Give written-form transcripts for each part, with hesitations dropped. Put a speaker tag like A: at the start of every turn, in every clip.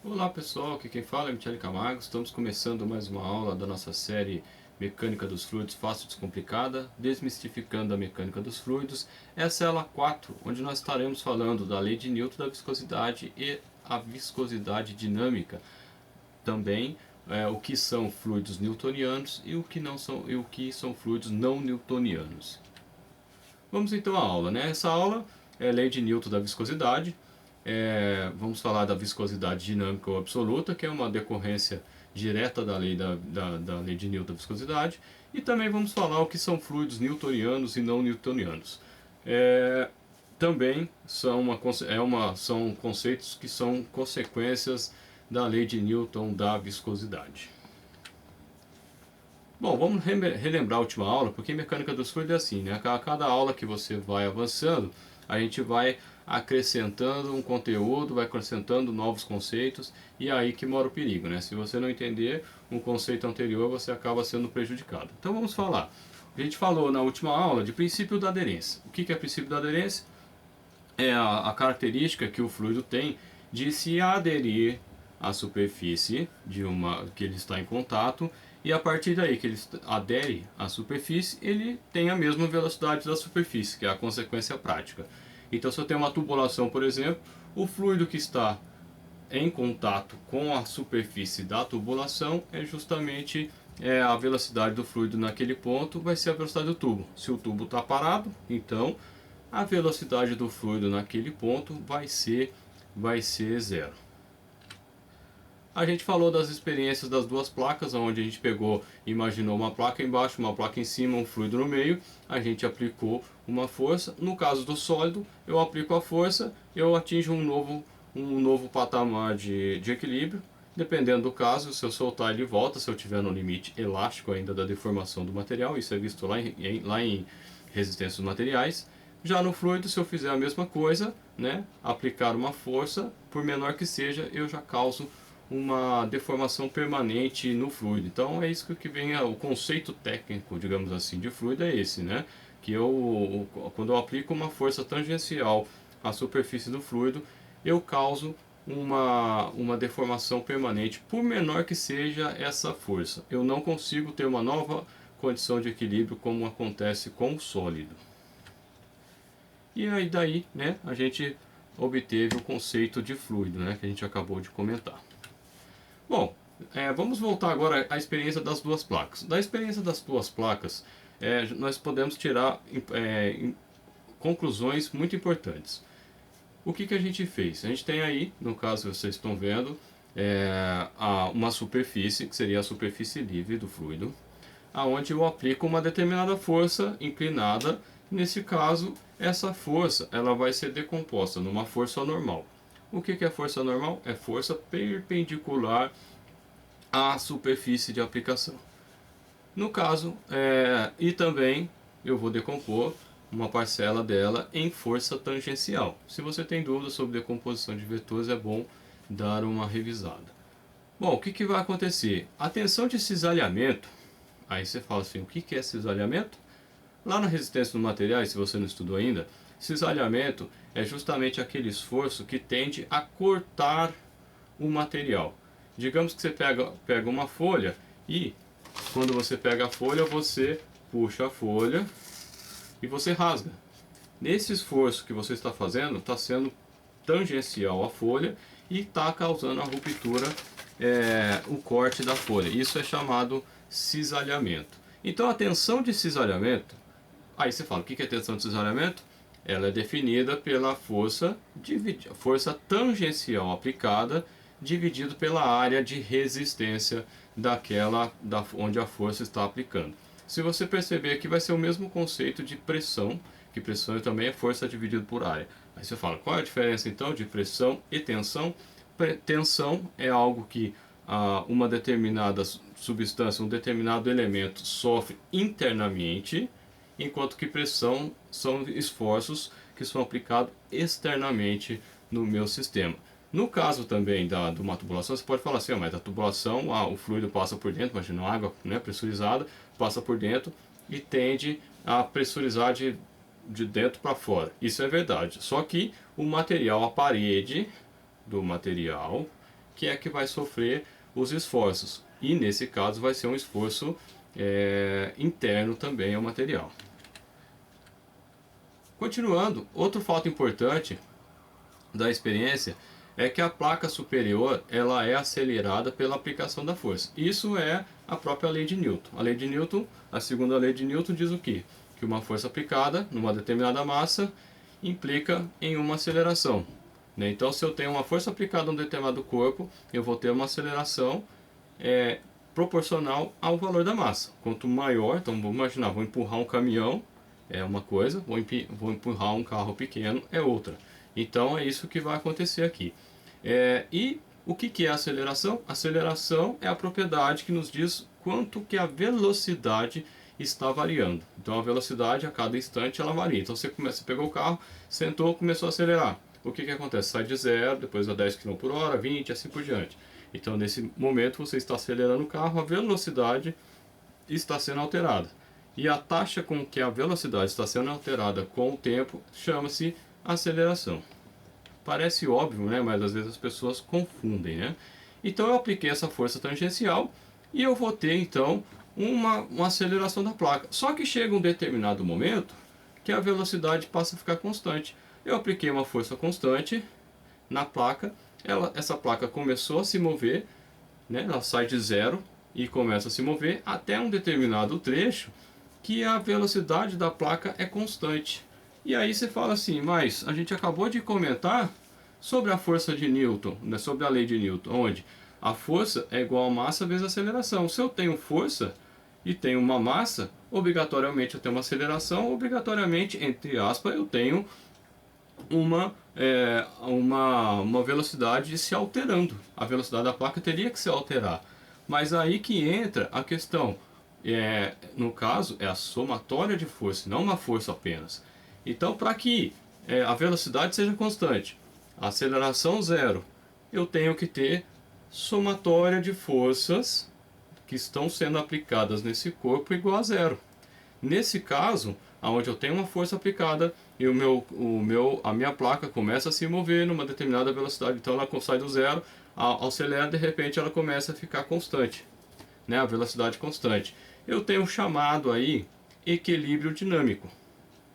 A: Olá pessoal, aqui quem fala é Michele Camargo. Estamos começando mais uma aula da nossa série Mecânica dos Fluidos Fácil e Descomplicada, desmistificando a mecânica dos fluidos. Essa é a aula 4, onde nós estaremos falando da lei de Newton da viscosidade e a viscosidade dinâmica. Também o que são fluidos newtonianos e o que não são e o que são fluidos não newtonianos. Vamos então à aula, né? Essa aula é a lei de Newton da viscosidade. Vamos falar da viscosidade dinâmica ou absoluta, que é uma decorrência direta da lei, da lei de Newton da viscosidade. E também vamos falar o que são fluidos newtonianos e não newtonianos. Também são conceitos que são consequências da lei de Newton da viscosidade. Bom, vamos relembrar a última aula, porque mecânica dos fluidos é assim, né? A cada aula que você vai avançando, a gente vai acrescentando um conteúdo, vai acrescentando novos conceitos, e é aí que mora o perigo, né? Se você não entender um conceito anterior, você acaba sendo prejudicado. Então vamos falar. A gente falou na última aula de princípio da aderência. O que é princípio da aderência? É a característica que o fluido tem de se aderir à superfície que ele está em contato, e a partir daí que ele adere à superfície, ele tem a mesma velocidade da superfície, que é a consequência prática. Então, se eu tenho uma tubulação, por exemplo, o fluido que está em contato com a superfície da tubulação é justamente a velocidade do fluido naquele ponto vai ser a velocidade do tubo. Se o tubo está parado, então a velocidade do fluido naquele ponto vai ser zero. A gente falou das experiências das duas placas, onde a gente imaginou uma placa embaixo, uma placa em cima, um fluido no meio, a gente aplicou uma força. No caso do sólido, eu aplico a força, eu atinjo um novo patamar de equilíbrio. Dependendo do caso, se eu soltar ele volta, se eu tiver no limite elástico ainda da deformação do material, isso é visto lá em resistência dos materiais. Já no fluido, se eu fizer a mesma coisa, né, aplicar uma força, por menor que seja, eu já causo uma deformação permanente no fluido. Então é isso que vem o conceito técnico, digamos assim, de fluido é esse, né? Que quando eu aplico uma força tangencial à superfície do fluido, eu causo uma deformação permanente, por menor que seja essa força. Eu não consigo ter uma nova condição de equilíbrio como acontece com o sólido. E aí daí, né, a gente obteve o conceito de fluido, né, que a gente acabou de comentar. Bom, vamos voltar agora à experiência das duas placas. Da experiência das duas placas, nós podemos tirar conclusões muito importantes. O que a gente fez? A gente tem aí, no caso vocês estão vendo, uma superfície, que seria a superfície livre do fluido, aonde eu aplico uma determinada força inclinada. Nesse caso, essa força ela vai ser decomposta numa força normal. O que é força normal? É força perpendicular à superfície de aplicação. No caso, e também eu vou decompor uma parcela dela em força tangencial. Se você tem dúvidas sobre decomposição de vetores, é bom dar uma revisada. Bom, o que vai acontecer? A tensão de cisalhamento, aí você fala assim, o que é cisalhamento? Lá na resistência dos materiais, se você não estudou ainda, cisalhamento é justamente aquele esforço que tende a cortar o material. Digamos que você pega uma folha e quando você pega a folha, você puxa a folha e você rasga. Nesse esforço que você está fazendo, está sendo tangencial à folha e está causando a ruptura, o corte da folha. Isso é chamado cisalhamento. Então a tensão de cisalhamento, aí você fala, o que é tensão de cisalhamento? Ela é definida pela força tangencial aplicada dividido pela área de resistência onde a força está aplicando. Se você perceber que vai ser o mesmo conceito de pressão, que pressão também é força dividido por área. Aí você fala, qual é a diferença então de pressão e tensão? Tensão é algo que uma determinada substância, um determinado elemento sofre internamente, enquanto que pressão são esforços que são aplicados externamente no meu sistema. No caso também de uma tubulação, você pode falar assim, mas a tubulação, o fluido passa por dentro, imagina uma água, né, pressurizada, passa por dentro e tende a pressurizar de dentro para fora. Isso é verdade. Só que o material, a parede do material, que é que vai sofrer os esforços. E nesse caso vai ser um esforço interno também ao material. Continuando, outro fato importante da experiência é que a placa superior ela é acelerada pela aplicação da força. Isso é a própria lei de Newton. A lei de Newton, a segunda lei de Newton diz o quê? Que uma força aplicada numa determinada massa implica em uma aceleração. Então, se eu tenho uma força aplicada a um determinado corpo, eu vou ter uma aceleração proporcional ao valor da massa. Quanto maior, então vamos imaginar, vou empurrar um caminhão, é uma coisa, vou empurrar um carro pequeno, é outra. Então é isso que vai acontecer aqui. E o que é a aceleração? A aceleração é a propriedade que nos diz quanto que a velocidade está variando. Então a velocidade a cada instante ela varia. Então você pegou o carro, sentou, começou a acelerar. O que acontece? Sai de 0, depois a 10 km por hora, 20, assim por diante. Então nesse momento você está acelerando o carro, a velocidade está sendo alterada. E a taxa com que a velocidade está sendo alterada com o tempo chama-se aceleração. Parece óbvio, né? Mas às vezes as pessoas confundem, né? Então eu apliquei essa força tangencial e eu vou ter então uma aceleração da placa. Só que chega um determinado momento que a velocidade passa a ficar constante. Eu apliquei uma força constante na placa, essa placa começou a se mover, né? Ela sai de 0 e começa a se mover até um determinado trecho que a velocidade da placa é constante. E aí você fala assim, mas a gente acabou de comentar sobre a força de Newton, né, sobre a lei de Newton, onde a força é igual a massa vezes a aceleração. Se eu tenho força e tenho uma massa, obrigatoriamente eu tenho uma aceleração, obrigatoriamente, entre aspas, eu tenho uma velocidade se alterando. A velocidade da placa teria que se alterar. Mas aí que entra a questão. No caso, é a somatória de força, não uma força apenas. Então, para que a velocidade seja constante, a aceleração zero, eu tenho que ter somatória de forças que estão sendo aplicadas nesse corpo igual a zero. Nesse caso, onde eu tenho uma força aplicada e a minha placa começa a se mover numa determinada velocidade, então ela sai do zero, acelera, de repente ela começa a ficar constante, né? A velocidade constante. Eu tenho chamado aí equilíbrio dinâmico.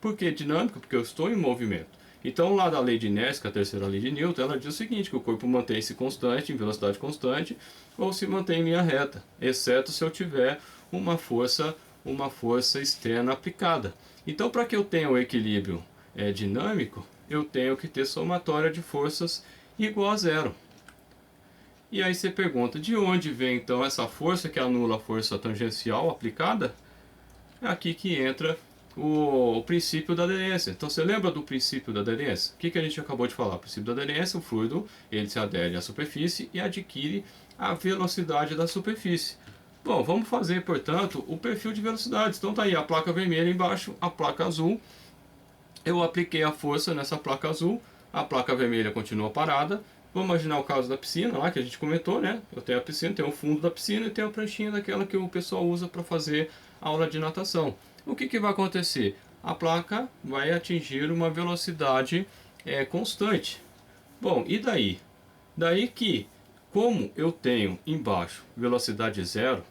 A: Por que dinâmico? Porque eu estou em movimento. Então, lá da lei de inércia, que é a terceira lei de Newton, ela diz o seguinte, que o corpo mantém-se constante, em velocidade constante, ou se mantém em linha reta, exceto se eu tiver uma força externa aplicada. Então, para que eu tenha o equilíbrio dinâmico, eu tenho que ter somatória de forças igual a zero. E aí você pergunta, de onde vem então essa força que anula a força tangencial aplicada? É aqui que entra o princípio da aderência. Então você lembra do princípio da aderência? O que a gente acabou de falar? O princípio da aderência, o fluido ele se adere à superfície e adquire a velocidade da superfície. Bom, vamos fazer, portanto, o perfil de velocidades. Então tá aí a placa vermelha embaixo, a placa azul. Eu apliquei a força nessa placa azul, a placa vermelha continua parada. Vamos imaginar o caso da piscina lá que a gente comentou, né? Eu tenho a piscina, tenho o fundo da piscina e tenho a pranchinha daquela que o pessoal usa para fazer aula de natação. O que vai acontecer? A placa vai atingir uma velocidade constante. Bom, e daí? Daí que, como eu tenho embaixo velocidade zero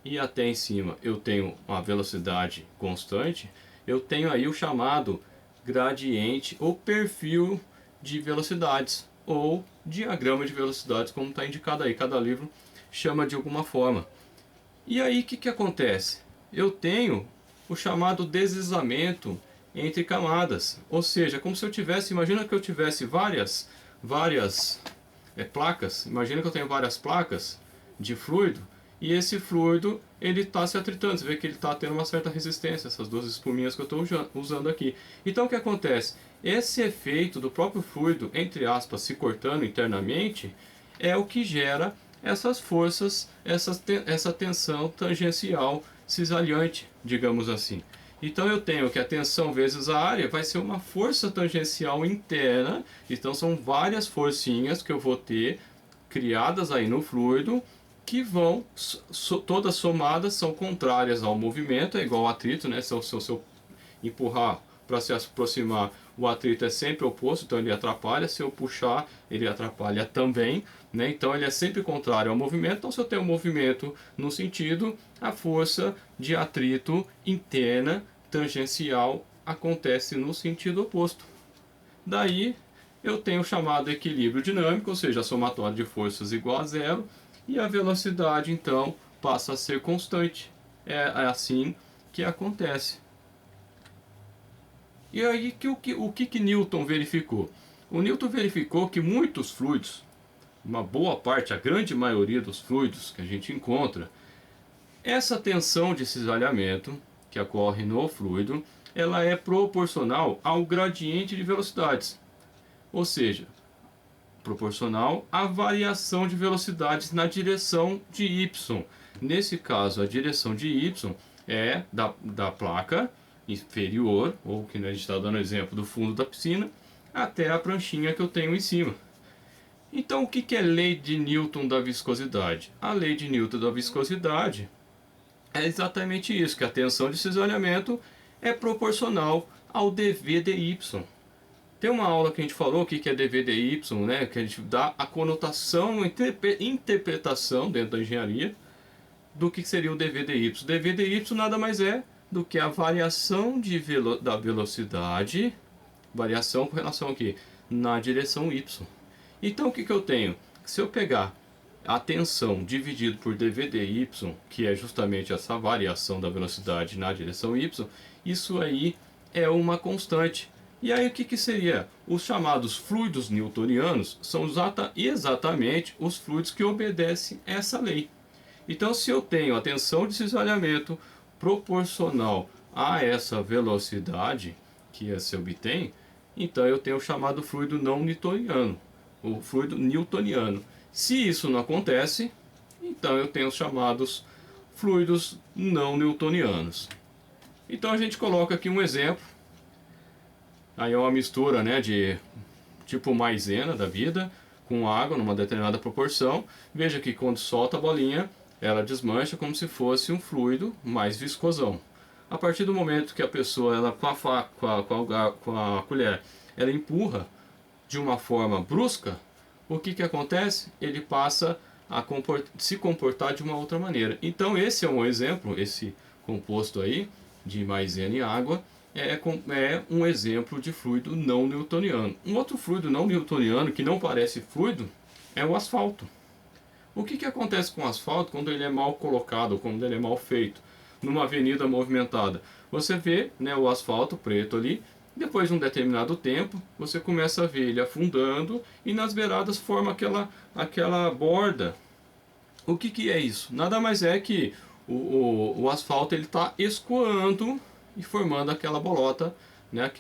A: e até em cima eu tenho uma velocidade constante, eu tenho aí o chamado gradiente ou perfil de velocidades, ou diagrama de velocidades, como está indicado aí. Cada livro chama de alguma forma. E aí o que acontece? Eu tenho o chamado deslizamento entre camadas, ou seja, como se eu tivesse, imagina que eu tivesse várias placas, imagina que eu tenho várias placas de fluido, e esse fluido ele está se atritando, você vê que ele está tendo uma certa resistência, essas duas espuminhas que eu estou usando aqui. Então o que acontece? Esse efeito do próprio fluido, entre aspas, se cortando internamente, é o que gera essas forças, essa tensão tangencial cisalhante, digamos assim. Então eu tenho que a tensão vezes a área vai ser uma força tangencial interna, então são várias forcinhas que eu vou ter criadas aí no fluido, que vão, todas somadas, são contrárias ao movimento, é igual ao atrito, né? Se eu empurrar para se aproximar, o atrito é sempre oposto, então ele atrapalha. Se eu puxar, ele atrapalha também, né? Então ele é sempre contrário ao movimento. Então se eu tenho um movimento no sentido, a força de atrito interna tangencial acontece no sentido oposto. Daí eu tenho o chamado equilíbrio dinâmico, ou seja, a somatória de forças igual a zero, e a velocidade então passa a ser constante. É assim que acontece. E aí o que Newton verificou? O Newton verificou que muitos fluidos, uma boa parte, a grande maioria dos fluidos que a gente encontra, essa tensão de cisalhamento que ocorre no fluido, ela é proporcional ao gradiente de velocidades. Ou seja, proporcional à variação de velocidades na direção de y. Nesse caso, a direção de y é da placa inferior, ou que a gente está dando exemplo do fundo da piscina, até a pranchinha que eu tenho em cima. Então, o que é lei de Newton da viscosidade? A lei de Newton da viscosidade é exatamente isso, que a tensão de cisalhamento é proporcional ao dV dy. Tem uma aula que a gente falou aqui que é dV dy, né, que a gente dá a conotação, interpretação dentro da engenharia do que seria o dV dy. dV dy nada mais é do que a variação da velocidade, variação com relação aqui, na direção y. Então o que eu tenho? Se eu pegar a tensão dividido por dV dy, que é justamente essa variação da velocidade na direção y, isso aí é uma constante. E aí o que seria? Os chamados fluidos newtonianos são exatamente os fluidos que obedecem essa lei. Então se eu tenho a tensão de cisalhamento proporcional a essa velocidade que se obtém, então eu tenho o chamado fluido não newtoniano, o fluido newtoniano. Se isso não acontece, então eu tenho os chamados fluidos não newtonianos. Então a gente coloca aqui um exemplo. Aí é uma mistura, né, de tipo maisena da vida com água numa determinada proporção. Veja que quando solta a bolinha, ela desmancha como se fosse um fluido mais viscosão. A partir do momento que a pessoa, ela, com a faca, com a colher, ela empurra de uma forma brusca, o que acontece? Ele passa a se comportar de uma outra maneira. Então esse é um exemplo, esse composto aí de maisena e água é um exemplo de fluido não newtoniano. Um outro fluido não newtoniano que não parece fluido é o asfalto. O que acontece com o asfalto quando ele é mal colocado, quando ele é mal feito? Numa avenida movimentada, você vê, né, o asfalto preto ali, depois de um determinado tempo, você começa a ver ele afundando e nas beiradas forma aquela borda. O que é isso? Nada mais é que o asfalto está escoando e formando aquela bolota, né,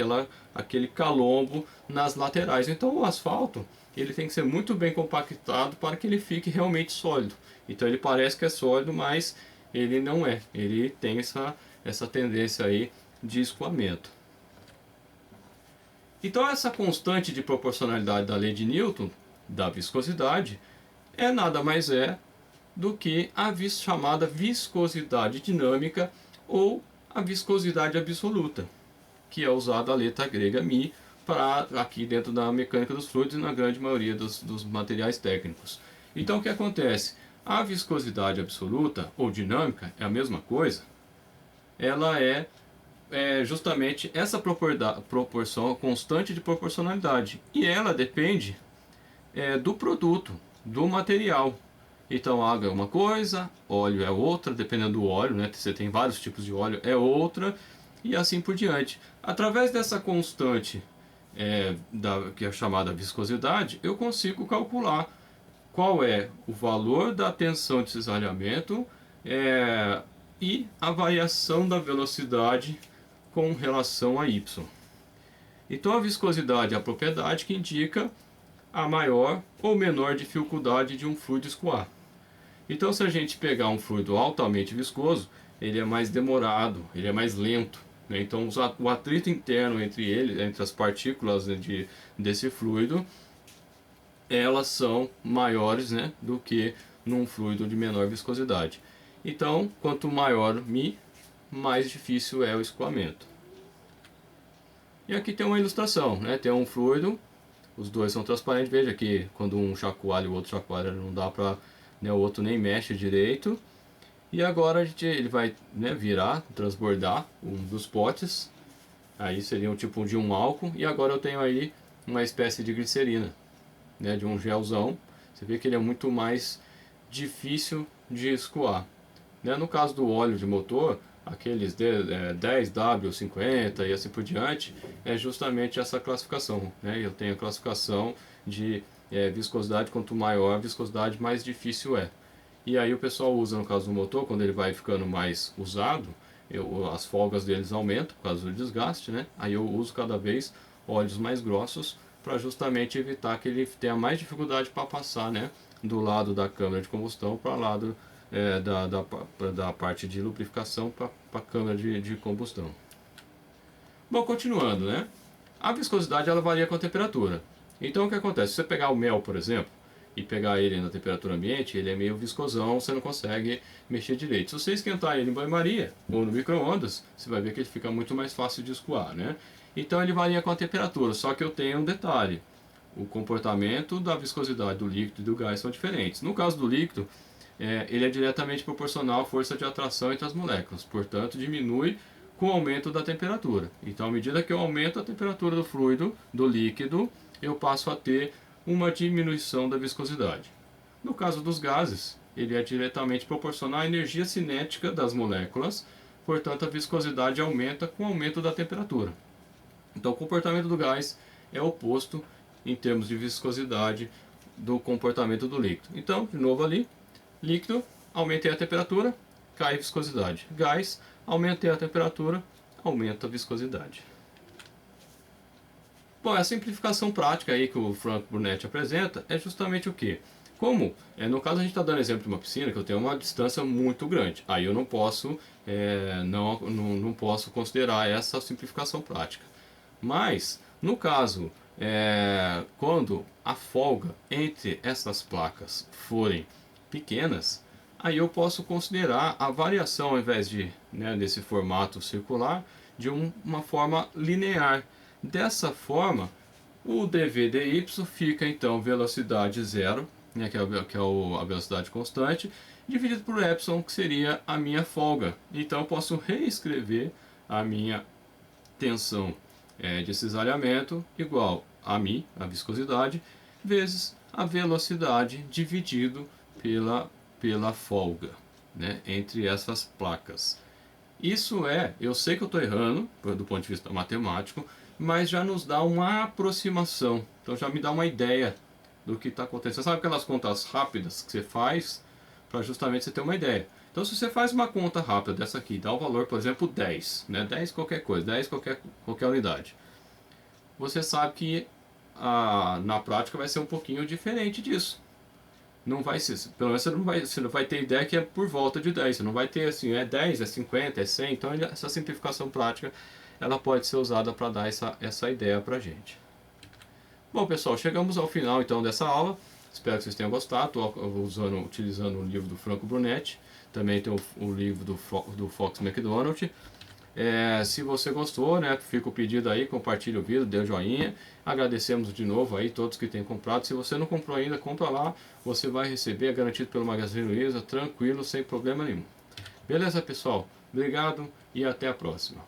A: aquele calombo nas laterais. Então o asfalto ele tem que ser muito bem compactado para que ele fique realmente sólido. Então ele parece que é sólido, mas ele não é. Ele tem essa tendência aí de escoamento. Então essa constante de proporcionalidade da lei de Newton, da viscosidade, nada mais do que a chamada viscosidade dinâmica ou a viscosidade absoluta, que é usada a letra grega μ para aqui dentro da mecânica dos fluidos e na grande maioria dos materiais técnicos. Então o que acontece? A viscosidade absoluta ou dinâmica é a mesma coisa, ela é justamente essa proporção constante de proporcionalidade e ela depende do produto, do material. Então água é uma coisa, óleo é outra, dependendo do óleo, né? Você tem vários tipos de óleo, é outra, e assim por diante. Através dessa constante que é chamada viscosidade, eu consigo calcular qual é o valor da tensão de cisalhamento e a variação da velocidade com relação a y. Então a viscosidade é a propriedade que indica a maior ou menor dificuldade de um fluido escoar. Então se a gente pegar um fluido altamente viscoso, ele é mais demorado, ele é mais lento, né? Então o atrito interno entre as partículas, né, desse fluido, elas são maiores, né, do que num fluido de menor viscosidade. Então quanto maior μ, mais difícil é o escoamento. E aqui tem uma ilustração, né? Tem um fluido, os dois são transparentes. Veja que quando um chacoalha e o outro chacoalha, não dá para, né, o outro nem mexe direito. E agora ele vai, né, virar, transbordar um dos potes. Aí seria um tipo de um álcool. E agora eu tenho aí uma espécie de glicerina, né, de um gelzão. Você vê que ele é muito mais difícil de escoar, né? No caso do óleo de motor, aqueles 10W50 e assim por diante, é justamente essa classificação, né? Eu tenho a classificação de viscosidade, quanto maior a viscosidade, mais difícil é. E aí o pessoal usa, no caso do motor, quando ele vai ficando mais usado, as folgas deles aumentam por causa do desgaste, né? Aí eu uso cada vez óleos mais grossos para justamente evitar que ele tenha mais dificuldade para passar, né, do lado da câmara de combustão para o lado da parte de lubrificação para a câmara de combustão. Bom, continuando, né? A viscosidade ela varia com a temperatura. Então o que acontece? Se você pegar o mel, por exemplo, e pegar ele na temperatura ambiente, ele é meio viscosão, você não consegue mexer direito. Se você esquentar ele em banho-maria ou no micro-ondas, você vai ver que ele fica muito mais fácil de escoar, né? Então ele varia com a temperatura, só que eu tenho um detalhe. O comportamento da viscosidade do líquido e do gás são diferentes. No caso do líquido, ele é diretamente proporcional à força de atração entre as moléculas, portanto diminui com o aumento da temperatura. Então, à medida que eu aumento a temperatura do fluido, do líquido, eu passo a ter uma diminuição da viscosidade. No caso dos gases, ele é diretamente proporcional à energia cinética das moléculas, portanto a viscosidade aumenta com o aumento da temperatura. Então o comportamento do gás é oposto em termos de viscosidade do comportamento do líquido. Então, de novo ali, líquido, aumentei a temperatura, cai a viscosidade. Gás, aumentei a temperatura, aumenta a viscosidade. Bom, a simplificação prática aí que o Frank Brunetti apresenta é justamente o que? Como, no caso a gente está dando exemplo de uma piscina que eu tenho uma distância muito grande, aí eu não posso, não posso considerar essa simplificação prática. Mas, no caso, quando a folga entre essas placas forem pequenas, aí eu posso considerar a variação, ao invés de, né, desse formato circular, de uma forma linear. Dessa forma, o dV/dy fica então velocidade zero, né, que é a velocidade constante, dividido por epsilon, que seria a minha folga. Então eu posso reescrever a minha tensão de cisalhamento igual a μ, a viscosidade, vezes a velocidade dividido pela folga, né, entre essas placas. Isso eu sei que eu estou errando do ponto de vista matemático, mas já nos dá uma aproximação, então já me dá uma ideia do que está acontecendo. Sabe aquelas contas rápidas que você faz para justamente você ter uma ideia? Então se você faz uma conta rápida dessa aqui, dá o valor, por exemplo, 10, né? 10 qualquer coisa, 10 qualquer unidade. Você sabe que na prática vai ser um pouquinho diferente disso. Não vai ser, pelo menos você não vai ter ideia que é por volta de 10. Você não vai ter assim, é 10, é 50, é 100. Então essa simplificação prática ela pode ser usada para dar essa ideia para a gente. Bom pessoal, chegamos ao final então dessa aula. Espero que vocês tenham gostado. Estou utilizando o livro do Franco Brunetti. Também tem o livro do Fox McDonald. Se você gostou, né, fica o pedido aí, compartilhe o vídeo, dê um joinha. Agradecemos de novo aí todos que têm comprado. Se você não comprou ainda, compra lá. Você vai receber, é garantido pelo Magazine Luiza, tranquilo, sem problema nenhum. Beleza, pessoal? Obrigado e até a próxima.